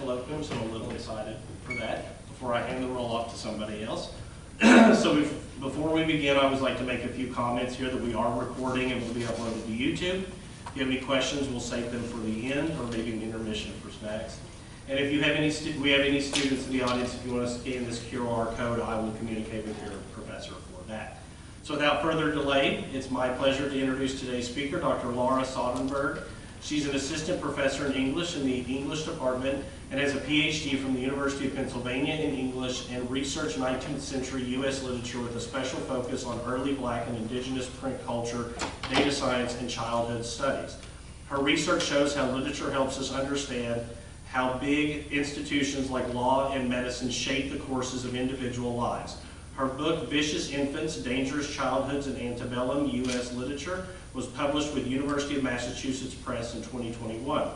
Colloquium, so I'm a little excited for that before I hand the role off to somebody else. So before we begin, I would like to make a few comments here that we are recording and will be uploaded to YouTube. If you have any questions, we'll save them for the end or maybe an intermission for snacks. And if you have we have any students in the audience, if you want to scan this QR code, I will communicate with your professor for that. So without further delay, it's my pleasure to introduce today's speaker, Dr. Laura Soderberg. She's an assistant professor in English in the English department and has a PhD from the University of Pennsylvania in English and research 19th century U.S. literature with a special focus on early Black and indigenous print culture, data science, and childhood studies. Her research shows how literature helps us understand how big institutions like law and medicine shape the courses of individual lives. Her book, Vicious Infants, Dangerous Childhoods in Antebellum U.S. Literature, was published with University of Massachusetts Press in 2021.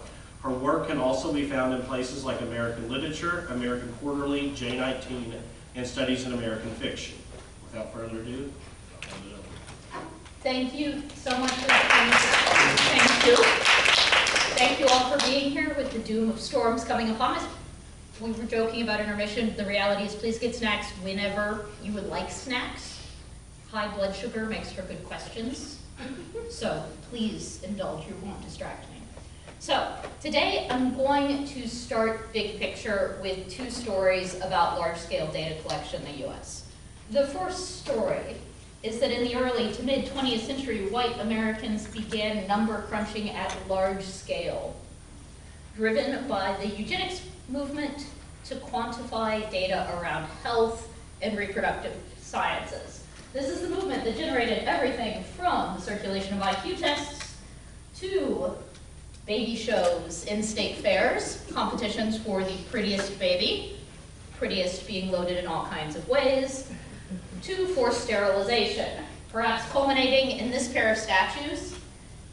Her work can also be found in places like American Literature, American Quarterly, J19, and Studies in American Fiction. Without further ado, I'll hand it over. Thank you so much for that. Thank you. Thank you all for being here with the doom of storms coming upon us. We were joking about intermission. The reality is please get snacks whenever you would like snacks. High blood sugar makes for good questions. So please indulge, you won't distract me. So today I'm going to start big picture with two stories about large-scale data collection in the US. The first story is that in the early to mid 20th century, white Americans began number crunching at large scale, driven by the eugenics movement to quantify data around health and reproductive sciences. This is the movement that generated everything from the circulation of IQ tests to baby shows in state fairs, competitions for the prettiest baby, prettiest being loaded in all kinds of ways, to forced sterilization, perhaps culminating in this pair of statues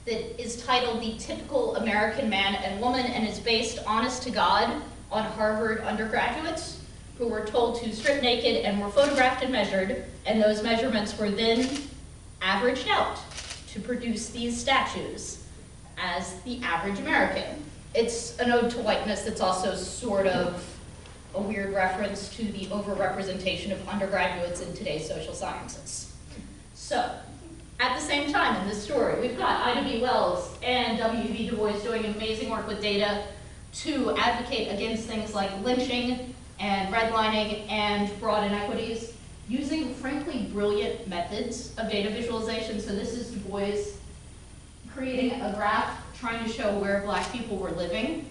that is titled The Typical American Man and Woman and is based, honest to God, on Harvard undergraduates who were told to strip naked and were photographed and measured, and those measurements were then averaged out to produce these statues as the average American. It's an ode to whiteness that's also sort of a weird reference to the overrepresentation of undergraduates in today's social sciences. So, at the same time in this story, we've got Ida B. Wells and W.E.B. Du Bois doing amazing work with data to advocate against things like lynching and redlining and broad inequities using frankly brilliant methods of data visualization. So this is Du Bois creating a graph trying to show where Black people were living.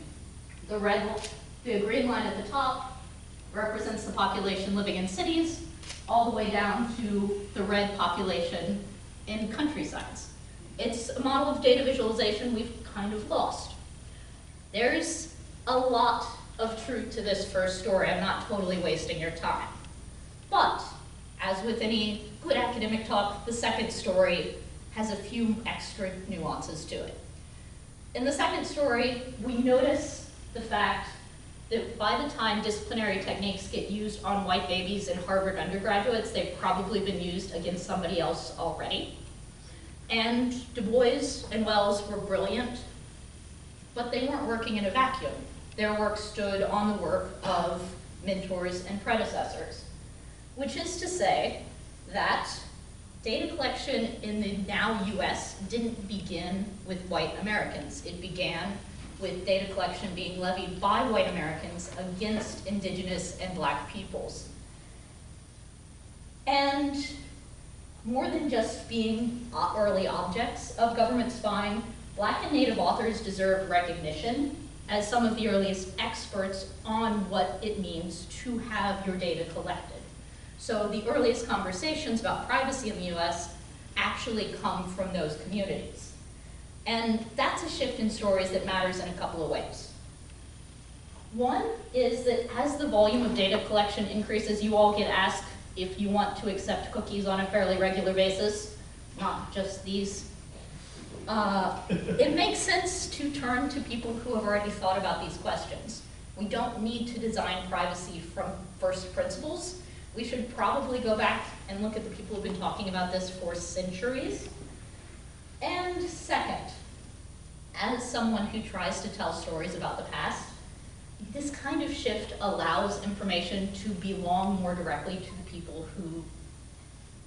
The green line at the top represents the population living in cities, all the way down to the red population in countrysides. It's a model of data visualization we've kind of lost. There's a lot of truth to this first story. I'm not totally wasting your time. But, as with any good academic talk, the second story has a few extra nuances to it. In the second story, we notice the fact that by the time disciplinary techniques get used on white babies and Harvard undergraduates, they've probably been used against somebody else already. And Du Bois and Wells were brilliant, but they weren't working in a vacuum. Their work stood on the work of mentors and predecessors, which is to say that data collection in the now US didn't begin with white Americans. It began with data collection being levied by white Americans against indigenous and Black peoples. And more than just being early objects of government spying, Black and Native authors deserve recognition as some of the earliest experts on what it means to have your data collected. So the earliest conversations about privacy in the US actually come from those communities. And that's a shift in stories that matters in a couple of ways. One is that as the volume of data collection increases, you all get asked if you want to accept cookies on a fairly regular basis, not just these. It makes sense to turn to people who have already thought about these questions. We don't need to design privacy from first principles. We should probably go back and look at the people who've been talking about this for centuries. And second, as someone who tries to tell stories about the past, this kind of shift allows information to belong more directly to the people who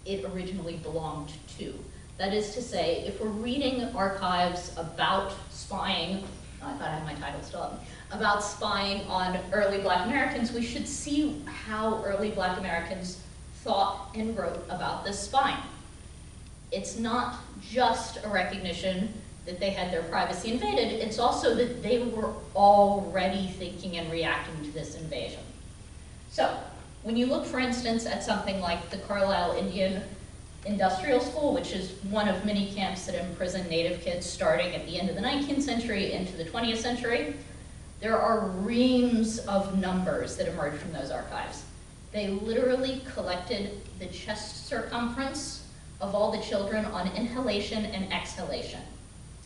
it originally belonged to. That is to say, if we're reading archives about spying, I thought I had my title still up, about spying on early Black Americans, we should see how early Black Americans thought and wrote about this spying. It's not just a recognition that they had their privacy invaded, it's also that they were already thinking and reacting to this invasion. So, when you look, for instance, at something like the Carlisle Indian Industrial School, which is one of many camps that imprison Native kids starting at the end of the 19th century into the 20th century, there are reams of numbers that emerge from those archives. They literally collected the chest circumference of all the children on inhalation and exhalation.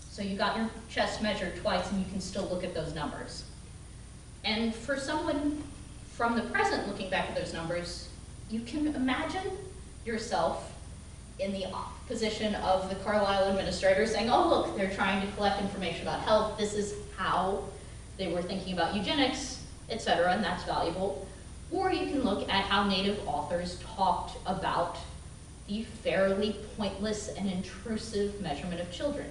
So you got your chest measured twice and you can still look at those numbers. And for someone from the present looking back at those numbers, you can imagine yourself in the position of the Carlisle administrator saying, oh look, they're trying to collect information about health, this is how they were thinking about eugenics, etc., and that's valuable. Or you can look at how Native authors talked about the fairly pointless and intrusive measurement of children.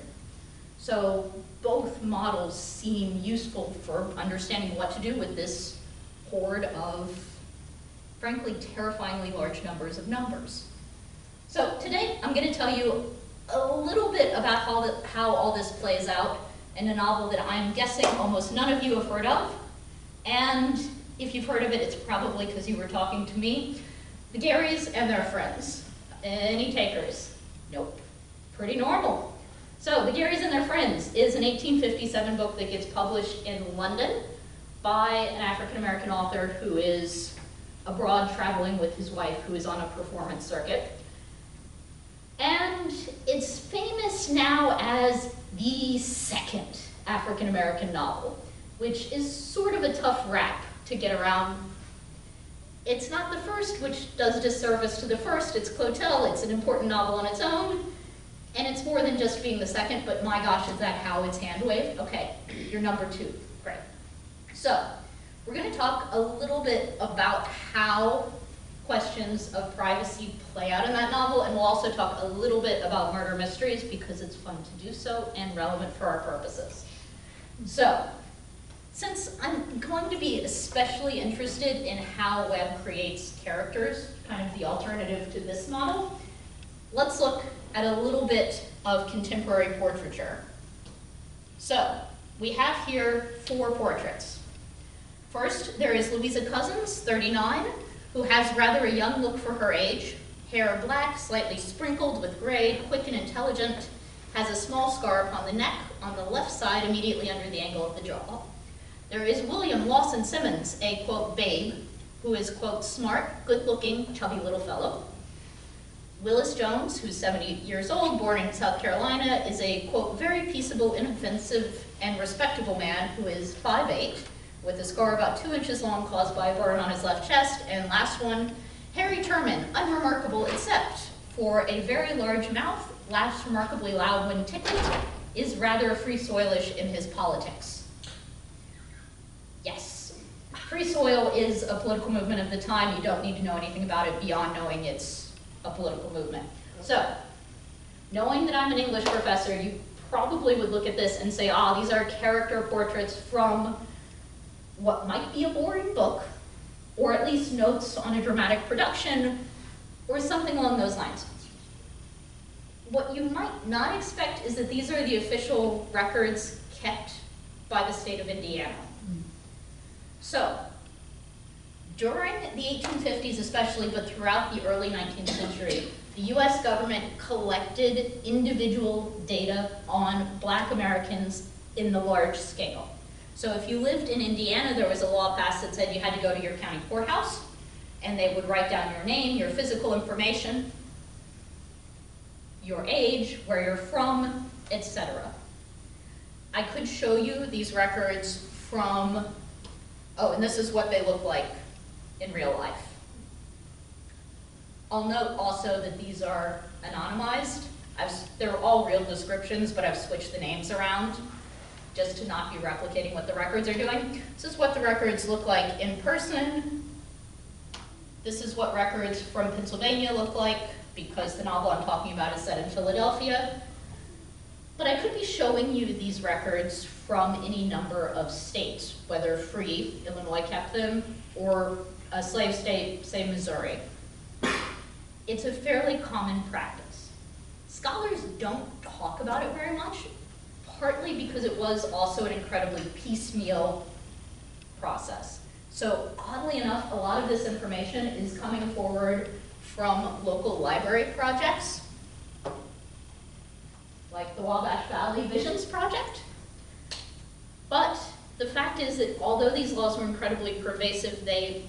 So both models seem useful for understanding what to do with this horde of, frankly, terrifyingly large numbers of numbers. So today I'm going to tell you a little bit about how all this plays out in a novel that I'm guessing almost none of you have heard of. And if you've heard of it, it's probably because you were talking to me. The Garys and Their Friends. Any takers? Nope. Pretty normal. So, The Garys and Their Friends is an 1857 book that gets published in London by an African-American author who is abroad traveling with his wife, who is on a performance circuit. And it's famous now as the second African-American novel, which is sort of a tough rap to get around. It's not the first, which does disservice to the first. It's Clotel, it's an important novel on its own, and it's more than just being the second, but my gosh, is that how it's hand-waved? Okay, you're number 2, great. So, we're gonna talk a little bit about how questions of privacy play out in that novel, and we'll also talk a little bit about murder mysteries because it's fun to do so and relevant for our purposes. So, since I'm going to be especially interested in how web creates characters, kind of the alternative to this model, let's look at a little bit of contemporary portraiture. So, we have here 4 portraits. First, there is Louisa Cousins, 39, who has rather a young look for her age, hair black, slightly sprinkled with gray, quick and intelligent, has a small scar upon the neck on the left side immediately under the angle of the jaw. There is William Lawson Simmons, a, quote, babe, who is, quote, smart, good-looking, chubby little fellow. Willis Jones, who's 70 years old, born in South Carolina, is a, quote, very peaceable, inoffensive, and respectable man who is 5'8", with a scar about 2 inches long caused by a burn on his left chest. And last one, Harry Turman, unremarkable except for a very large mouth, laughs remarkably loud when tickled, is rather free soilish in his politics. Yes, Free Soil is a political movement of the time. You don't need to know anything about it beyond knowing it's a political movement. So, knowing that I'm an English professor, you probably would look at this and say, ah, these are character portraits from what might be a boring book, or at least notes on a dramatic production, or something along those lines. What you might not expect is that these are the official records kept by the state of Indiana. So, during the 1850s especially, but throughout the early 19th century, the US government collected individual data on Black Americans in the large scale. So if you lived in Indiana, there was a law passed that said you had to go to your county courthouse, and they would write down your name, your physical information, your age, where you're from, etc. I could show you these records from, oh, and this is what they look like in real life. I'll note also that these are anonymized. They're all real descriptions, but I've switched the names around. just to not be replicating what the records are doing. This is what the records look like in person. This is what records from Pennsylvania look like, because the novel I'm talking about is set in Philadelphia. But I could be showing you these records from any number of states, whether free, Illinois kept them, or a slave state, say Missouri. It's a fairly common practice. Scholars don't talk about it very much, partly because it was also an incredibly piecemeal process. So oddly enough, a lot of this information is coming forward from local library projects, like the Wabash Valley Visions Project. But the fact is that although these laws were incredibly pervasive, they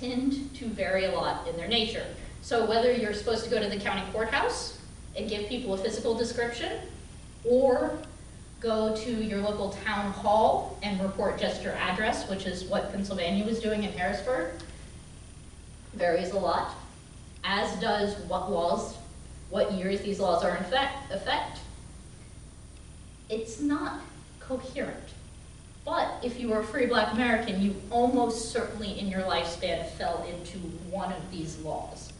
tend to vary a lot in their nature. So whether you're supposed to go to the county courthouse and give people a physical description, or go to your local town hall and report just your address, which is what Pennsylvania was doing in Harrisburg, varies a lot, as does what years these laws are in effect. It's not coherent. But if you were a free Black American, you almost certainly in your lifespan fell into one of these laws.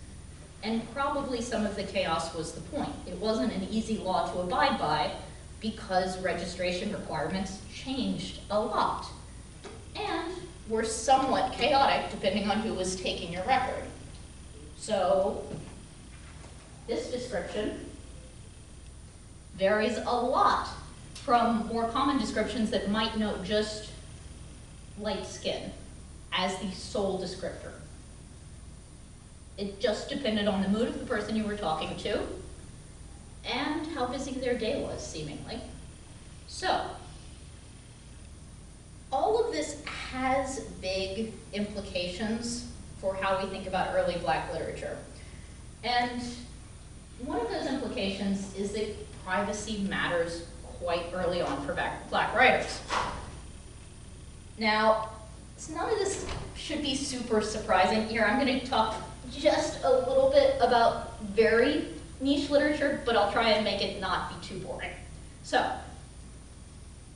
And probably some of the chaos was the point. It wasn't an easy law to abide by because registration requirements changed a lot and were somewhat chaotic depending on who was taking your record. So this description varies a lot from more common descriptions that might note just light skin as the sole descriptor. It just depended on the mood of the person you were talking to and how busy their day was, seemingly. So, all of this has big implications for how we think about early Black literature. And one of those implications is that privacy matters quite early on for Black writers. Now, none of this should be super surprising. Here, I'm going to talk just a little bit about very niche literature, but I'll try and make it not be too boring. So,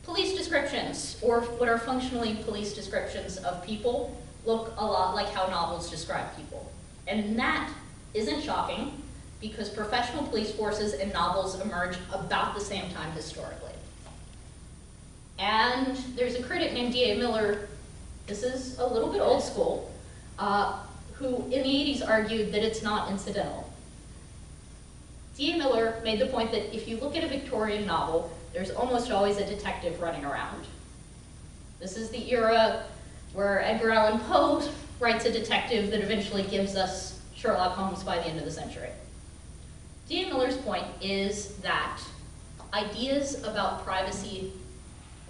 police descriptions, or what are functionally police descriptions of people, look a lot like how novels describe people. And that isn't shocking, because professional police forces and novels emerge about the same time historically. And there's a critic named D.A. Miller, this is a little bit old school, who in the 80s argued that it's not incidental. D.A. Miller made the point that if you look at a Victorian novel, there's almost always a detective running around. This is the era where Edgar Allan Poe writes a detective that eventually gives us Sherlock Holmes by the end of the century. D.A. Miller's point is that ideas about privacy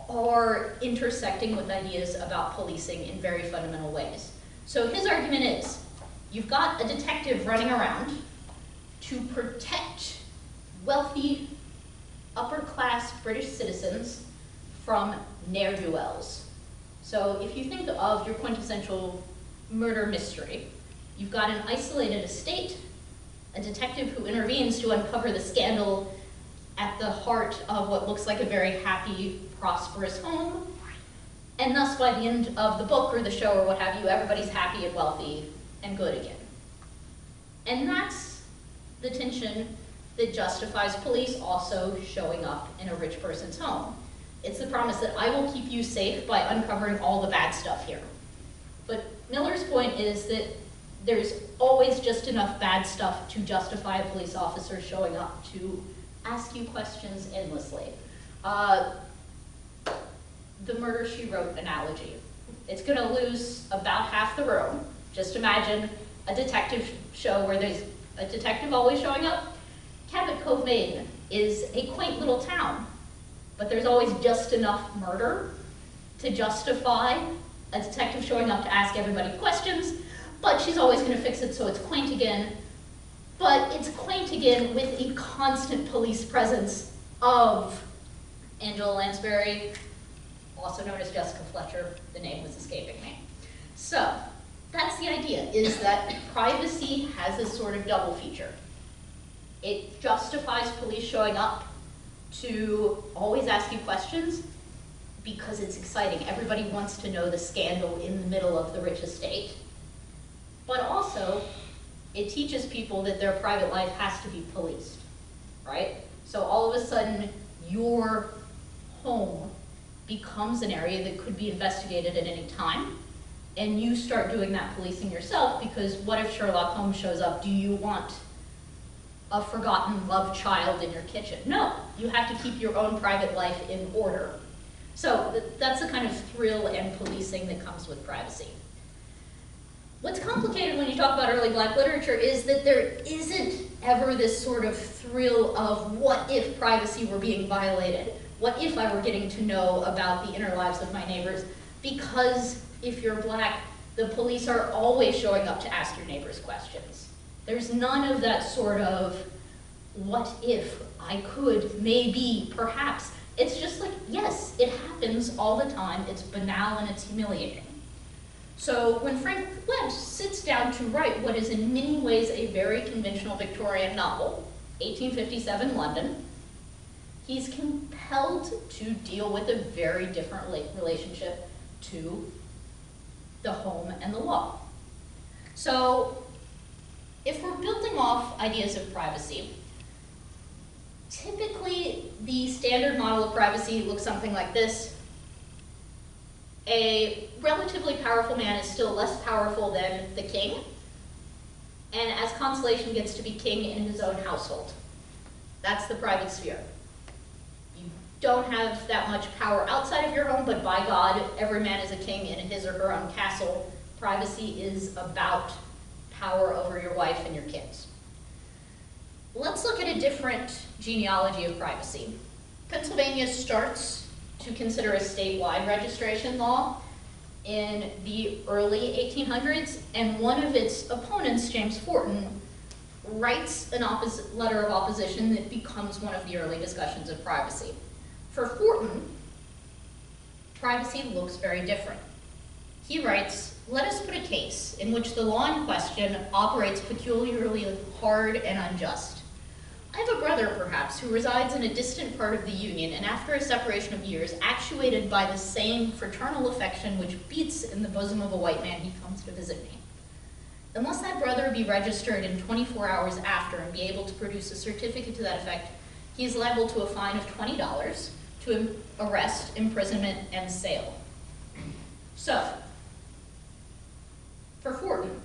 are intersecting with ideas about policing in very fundamental ways. So his argument is, you've got a detective running around to protect wealthy, upper-class British citizens from ne'er-do-wells. So if you think of your quintessential murder mystery, you've got an isolated estate, a detective who intervenes to uncover the scandal at the heart of what looks like a very happy, prosperous home, and thus by the end of the book or the show or what have you, everybody's happy and wealthy and good again. And that's the tension that justifies police also showing up in a rich person's home. It's the promise that I will keep you safe by uncovering all the bad stuff here. But Miller's point is that there's always just enough bad stuff to justify a police officer showing up to ask you questions endlessly. The Murder, She Wrote analogy. It's gonna lose about half the room. Just imagine a detective show where there's a detective always showing up. Cabot Cove, Maine is a quaint little town, but there's always just enough murder to justify a detective showing up to ask everybody questions, but she's always gonna fix it so it's quaint again. But it's quaint again with a constant police presence of Angela Lansbury, also known as Jessica Fletcher. The name was escaping me. So that's the idea, is that privacy has this sort of double feature. It justifies police showing up to always ask you questions, because it's exciting. Everybody wants to know the scandal in the middle of the rich estate. But also, it teaches people that their private life has to be policed, right? So all of a sudden, your home becomes an area that could be investigated at any time, and you start doing that policing yourself, because what if Sherlock Holmes shows up? Do you want a forgotten love child in your kitchen? No, you have to keep your own private life in order. So that's the kind of thrill and policing that comes with privacy. What's complicated when you talk about early Black literature is that there isn't ever this sort of thrill of what if privacy were being violated? What if I were getting to know about the inner lives of my neighbors? Because if you're Black, the police are always showing up to ask your neighbors questions. There's none of that sort of, what if I could, maybe, perhaps. It's just like, yes, it happens all the time. It's banal and it's humiliating. So when Frank Webb sits down to write what is in many ways a very conventional Victorian novel, 1857 London, he's compelled to deal with a very different relationship to the home and the law. So if we're building off ideas of privacy, typically the standard model of privacy looks something like this. A relatively powerful man is still less powerful than the king, and as consolation gets to be king in his own household. That's the private sphere. You don't have that much power outside of your home, but by God, every man is a king in his or her own castle. Privacy is about power over your wife and your kids. Let's look at a different genealogy of privacy. Pennsylvania starts to consider a statewide registration law in the early 1800s, and one of its opponents, James Forten, writes an letter of opposition that becomes one of the early discussions of privacy. For Forten, privacy looks very different. He writes, "Let us put a case in which the law in question operates peculiarly hard and unjust. I have a brother, perhaps, who resides in a distant part of the Union, and after a separation of years, actuated by the same fraternal affection which beats in the bosom of a white man, he comes to visit me. Unless that brother be registered in 24 hours after and be able to produce a certificate to that effect, he is liable to a fine of $20, to arrest, imprisonment, and sale." So, for Forten,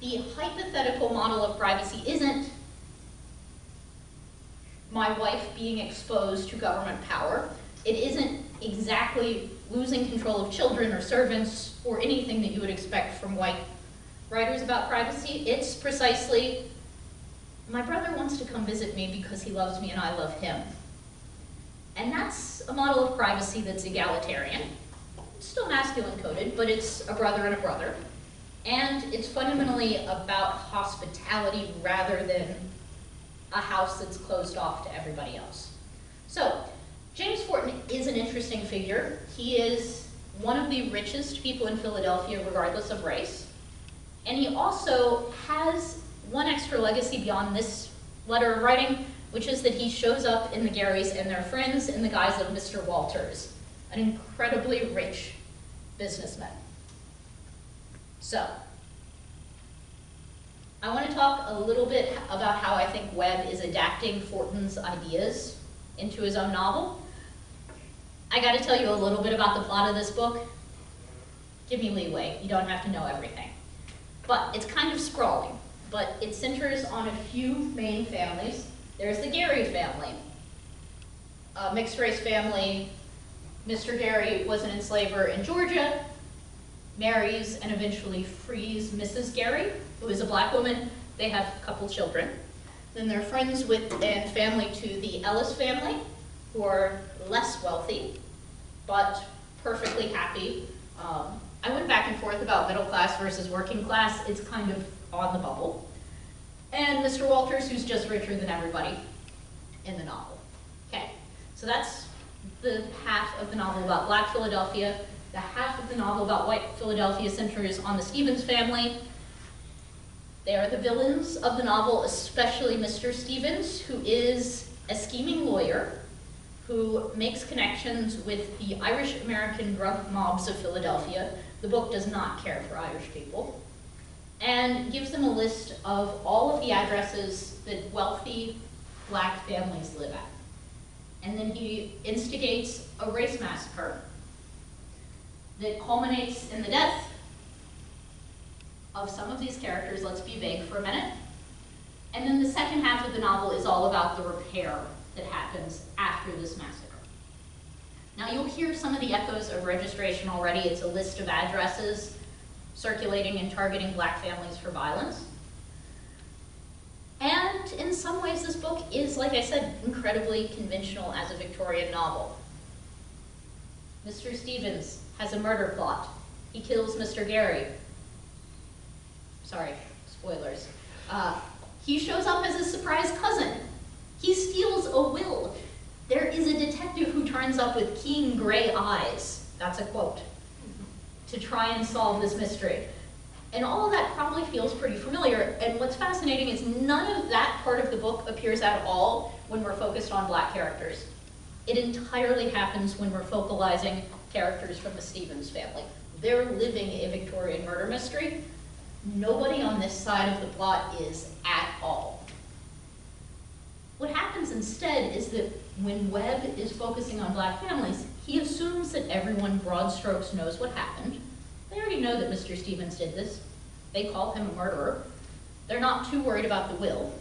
the hypothetical model of privacy isn't my wife being exposed to government power. It isn't exactly losing control of children or servants or anything that you would expect from white writers about privacy. It's precisely, my brother wants to come visit me because he loves me and I love him. And that's a model of privacy that's egalitarian. It's still masculine coded, but it's a brother and a brother. And it's fundamentally about hospitality rather than a house that's closed off to everybody else. So, James Forten is an interesting figure. He is one of the richest people in Philadelphia, regardless of race. And he also has one extra legacy beyond this letter of writing, which is that he shows up in the Garys and their friends in the guise of Mr. Walters, an incredibly rich businessman. So, I want to talk a little bit about how I think Webb is adapting Forten's ideas into his own novel. I got to tell you a little bit about the plot of this book. Give me leeway, you don't have to know everything. But it's kind of sprawling, but it centers on a few main families. There's the Gary family, a mixed race family. Mr. Gary was an enslaver in Georgia, marries and eventually frees Mrs. Gary, who is a black woman. They have a couple children. Then they're friends with and family to the Ellis family, who are less wealthy, but perfectly happy. I went back and forth about middle class versus working class. It's kind of on the bubble. And Mr. Walters, who's just richer than everybody in the novel. Okay, so that's the half of the novel about Black Philadelphia. The half of the novel about white Philadelphia centers on the Stevens family. They are the villains of the novel, especially Mr. Stevens, who is a scheming lawyer who makes connections with the Irish-American drug mobs of Philadelphia. The book does not care for Irish people. And gives them a list of all of the addresses that wealthy black families live at. And then he instigates a race massacre that culminates in the death of some of these characters. Let's be vague for a minute. And then the second half of the novel is all about the repair that happens after this massacre. Now you'll hear some of the echoes of registration already. It's a list of addresses circulating and targeting black families for violence. And in some ways this book is, like I said, incredibly conventional as a Victorian novel. Mr. Stevens has a murder plot. He kills Mr. Gary. Sorry, spoilers. He shows up as a surprise cousin. He steals a will. There is a detective who turns up with keen gray eyes. That's a quote. To try and solve this mystery. And all of that probably feels pretty familiar, and what's fascinating is none of that part of the book appears at all when we're focused on black characters. It entirely happens when we're focalizing characters from the Stevens family. They're living a Victorian murder mystery. Nobody on this side of the plot is at all. What happens instead is that when Webb is focusing on black families, he assumes that everyone broad strokes knows what happened. They already know that Mr. Stevens did this. They call him a murderer. They're not too worried about the will.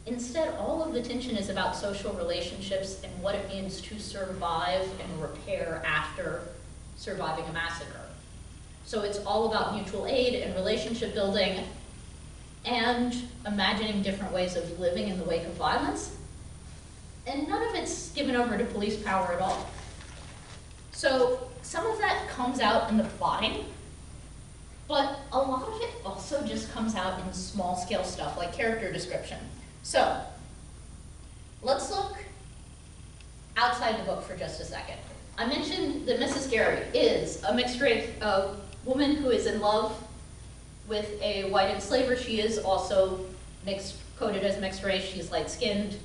Instead, all of the tension is about social relationships and what it means to survive and repair after surviving a massacre. So it's all about mutual aid and relationship building and imagining different ways of living in the wake of violence. And none of it's given over to police power at all. So some of that comes out in the plotting, but a lot of it also just comes out in small scale stuff like character description. So let's look outside the book for just a second. I mentioned that Mrs. Gary is a mixed race, a woman who is in love with a white enslaver. She is also coded as mixed race. She's light-skinned.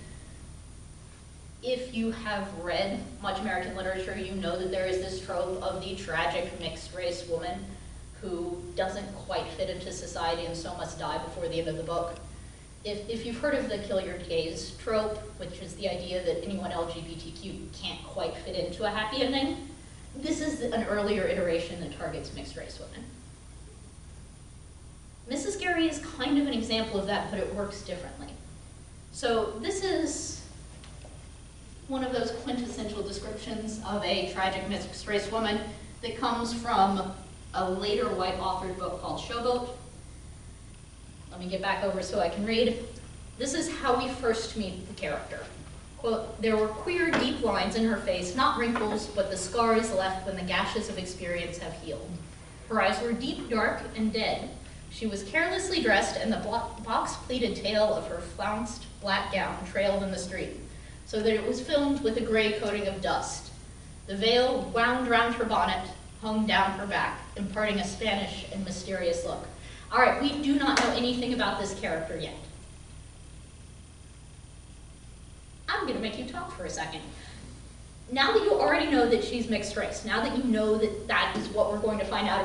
If you have read much American literature, you know that there is this trope of the tragic mixed race woman who doesn't quite fit into society and so must die before the end of the book. If you've heard of the kill your gays trope, which is the idea that anyone LGBTQ can't quite fit into a happy ending, this is an earlier iteration that targets mixed race women. Mrs. Gary is kind of an example of that, but it works differently. So this is one of those quintessential descriptions of a tragic mixed race woman that comes from a later white authored book called Showboat. Let me get back over so I can read. This is how we first meet the character. Quote, "There were queer, deep lines in her face, not wrinkles, but the scars left when the gashes of experience have healed. Her eyes were deep, dark, and dead. She was carelessly dressed, and the box-pleated tail of her flounced black gown trailed in the street, so that it was filmed with a gray coating of dust. The veil wound round her bonnet, hung down her back, imparting a Spanish and mysterious look." All right, we do not know anything about this character yet. I'm gonna make you talk for a second. Now that you already know that she's mixed race, now that you know that that is what we're going to find out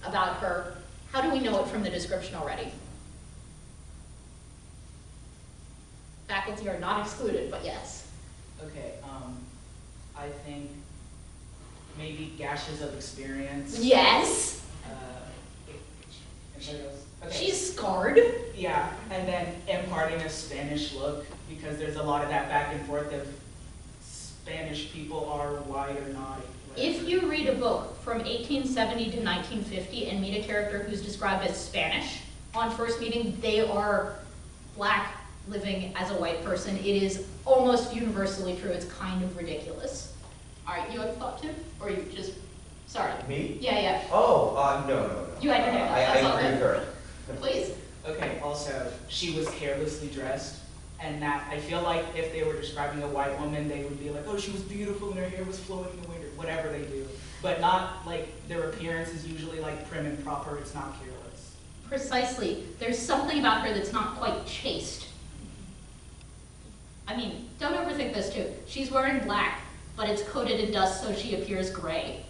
about her, how do we know it from the description already? Faculty are not excluded, but yes. Okay, I think maybe gashes of experience. Yes. Okay. She's scarred. Yeah, and then imparting a Spanish look, because there's a lot of that back and forth of Spanish people are white or not. If you read a book from 1870 to 1950 and meet a character who's described as Spanish, on first meeting, they are black living as a white person. It is almost universally true. It's kind of ridiculous. All right, you have a thought too? Or you just, sorry. Me? Yeah. Oh, no. You had your hand up. I That's all agree good. with her. Please. Okay, also, she was carelessly dressed, and that, I feel like if they were describing a white woman, they would be like, oh, she was beautiful and her hair was flowing in the wind, or whatever they do. But not, like, their appearance is usually, like, prim and proper, it's not careless. Precisely. There's something about her that's not quite chaste. I mean, don't overthink this too. She's wearing black, but it's coated in dust so she appears gray.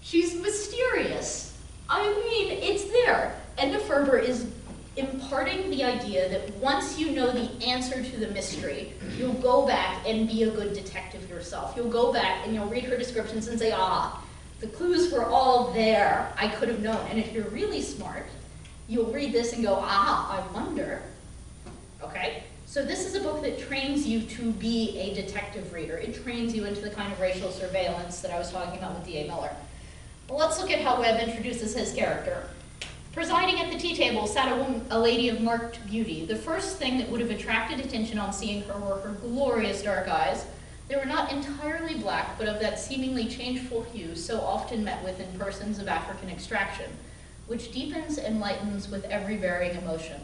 She's mysterious. I mean, it's there. Edna Ferber is imparting the idea that once you know the answer to the mystery, you'll go back and be a good detective yourself. You'll go back and you'll read her descriptions and say, ah, the clues were all there. I could have known. And if you're really smart, you'll read this and go, ah, I wonder. Okay? So this is a book that trains you to be a detective reader. It trains you into the kind of racial surveillance that I was talking about with D.A. Miller. Well, let's look at how Webb introduces his character. Presiding at the tea table sat a lady of marked beauty. The first thing that would have attracted attention on seeing her were her glorious dark eyes. They were not entirely black, but of that seemingly changeful hue so often met with in persons of African extraction, which deepens and lightens with every varying emotion.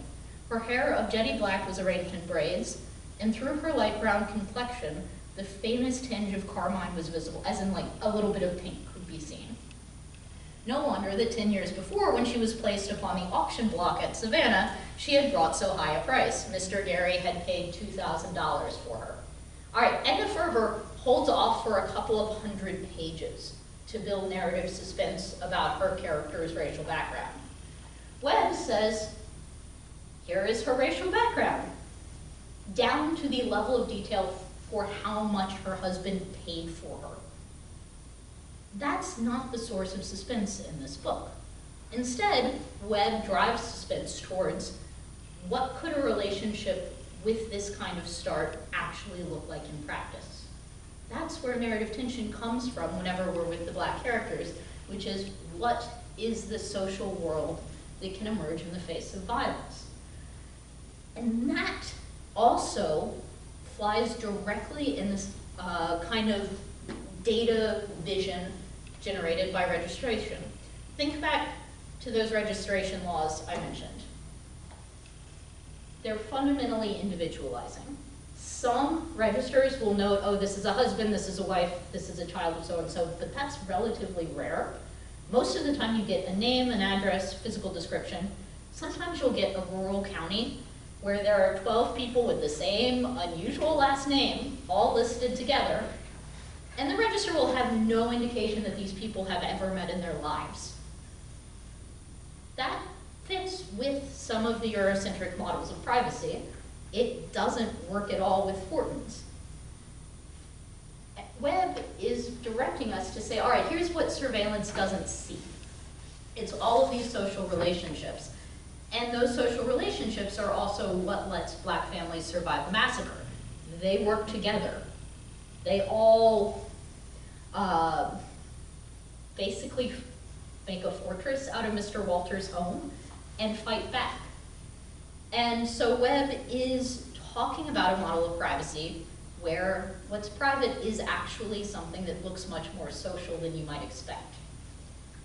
Her hair of jetty black was arranged in braids, and through her light brown complexion, the faintest tinge of carmine was visible, as in like a little bit of pink could be seen. No wonder that 10 years before, when she was placed upon the auction block at Savannah, she had brought so high a price. Mr. Gary had paid $2,000 for her. All right, Edna Ferber holds off for a couple of 100 pages to build narrative suspense about her character's racial background. Webb says, here is her racial background, down to the level of detail for how much her husband paid for her. That's not the source of suspense in this book. Instead, Webb drives suspense towards what could a relationship with this kind of start actually look like in practice. That's where narrative tension comes from whenever we're with the black characters, which is what is the social world that can emerge in the face of violence. And that also flies directly in this kind of data vision generated by registration. Think back to those registration laws I mentioned. They're fundamentally individualizing. Some registers will note, oh, this is a husband, this is a wife, this is a child of so-and-so, but that's relatively rare. Most of the time you get a name, an address, physical description. Sometimes you'll get a rural county where there are 12 people with the same unusual last name, all listed together, and the register will have no indication that these people have ever met in their lives. That fits with some of the Eurocentric models of privacy. It doesn't work at all with Fortin's. Webb is directing us to say, all right, here's what surveillance doesn't see. It's all of these social relationships. And those social relationships are also what lets black families survive a massacre. They work together. They all basically make a fortress out of Mr. Walters' home and fight back. And so Webb is talking about a model of privacy where what's private is actually something that looks much more social than you might expect.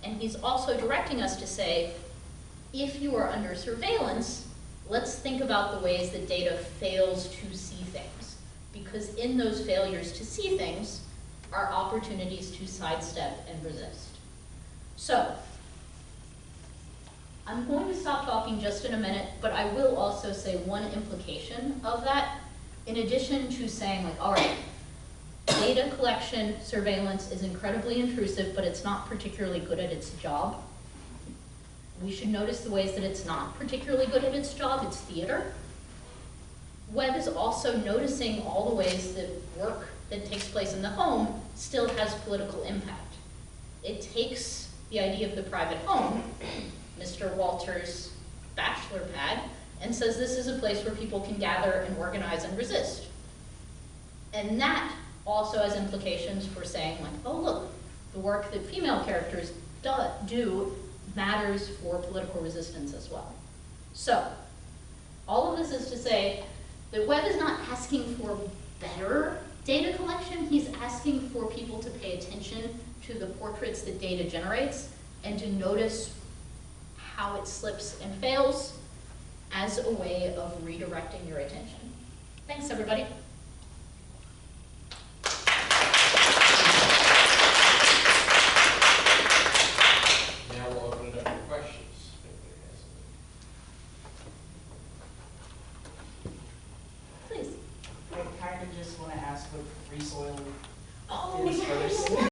And he's also directing us to say, if you are under surveillance, let's think about the ways that data fails to see things. Because in those failures to see things are opportunities to sidestep and resist. So, I'm going to stop talking just in a minute, but I will also say one implication of that, in addition to saying like, all right, data collection, surveillance is incredibly intrusive, but it's not particularly good at its job. We should notice the ways that it's not particularly good at its job. It's theater. Webb is also noticing all the ways that work that takes place in the home still has political impact. It takes the idea of the private home, Mr. Walters' bachelor pad, and says this is a place where people can gather and organize and resist. And that also has implications for saying like, oh look, the work that female characters do matters for political resistance as well. So, all of this is to say that Webb is not asking for better data collection, he's asking for people to pay attention to the portraits that data generates and to notice how it slips and fails as a way of redirecting your attention. Thanks, everybody.